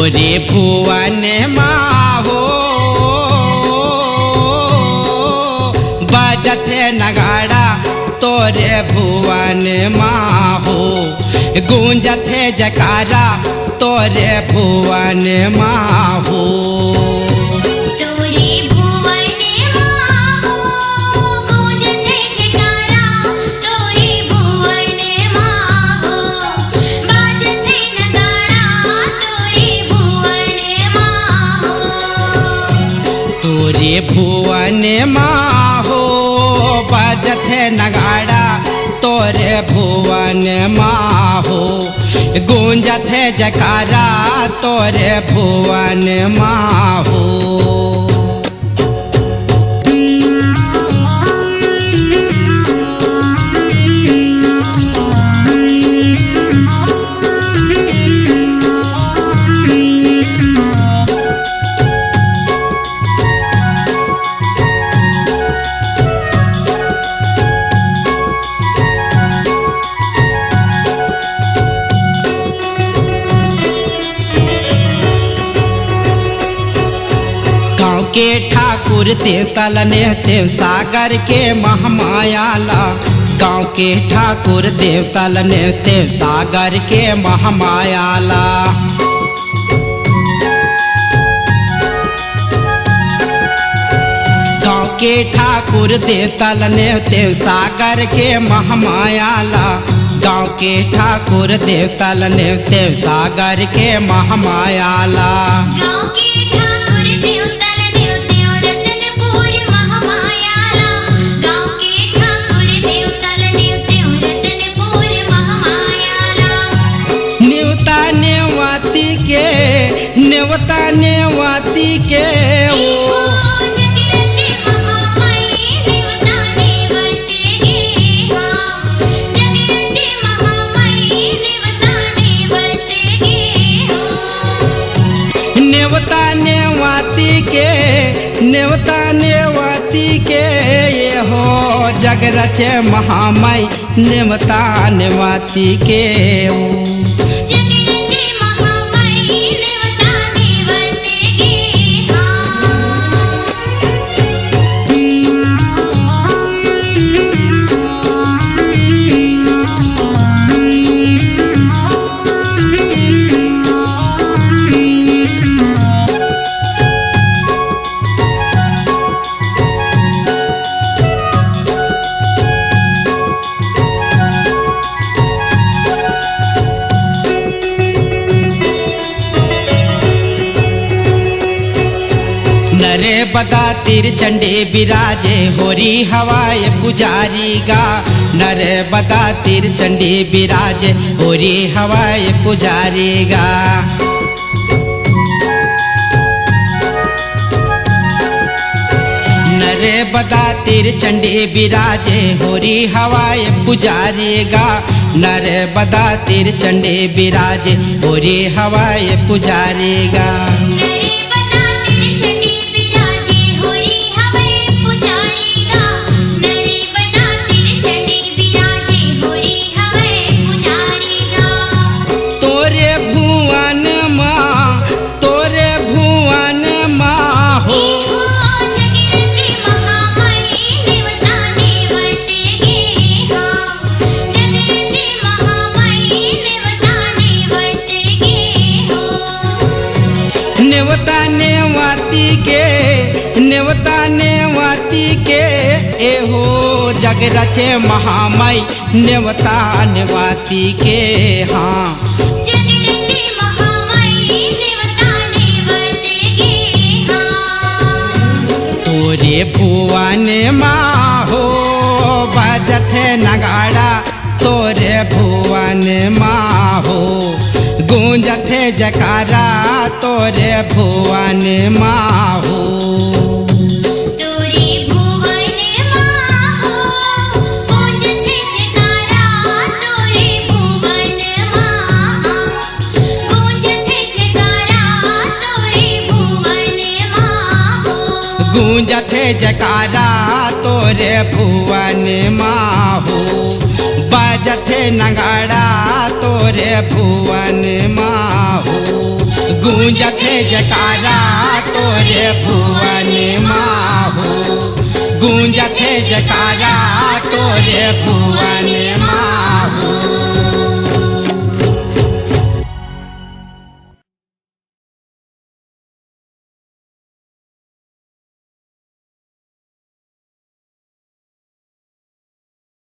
तोरे भुवन माहो बजत है नगाड़ा तोरे भुवन माहो गूंजत है जकारा तोरे भुवन माहो भुवन माहो बजत है नगाड़ा तोरे भुवन माहो गूंजत है जकारा तोरे भुवन माहो के ठाकुर देवतल ने देव सागर के महामायाला गाँव के ठाकुर देवतल ने देव सागर के महामायाला गाँव के ठाकुर देवतल ने देव सागर के महामायाला गाँव के ठाकुर देवतल ने देव सागर के महामायाला नेवता नेवाती के नेवता नेवाती के ये हो जग रचे महामाई नेवता नेवाती के बदा तिर चंडे बिराजे होरी हवाए पुजारी गा नर बदा तिर चंडे बिराजे होरी हवाए पुजारी गा नर बदा तिर चंडे बिराजे होरी हवाए पुजारी गा नर बदा तिर चंडे बिराजे होरी हवाए पुजारी गा नेवता नेवाती के एहो जग रचे महामाई नेवता नेवाती के हाँ जग रचे महामाई नेवता नेवाती के हाँ तोरे भुवन माहो बजत है नगाड़ा तोरे भुवन माहो गूंजत है जकारा तोरे भुवन माहो गूंजत है जकारा तोरे भुवन माहो बजत है नगाड़ा तोरे भुवन माहो गूंजत है जकारा तोरे भुवन माहो, गूंजत है जकारा तोरे भुवन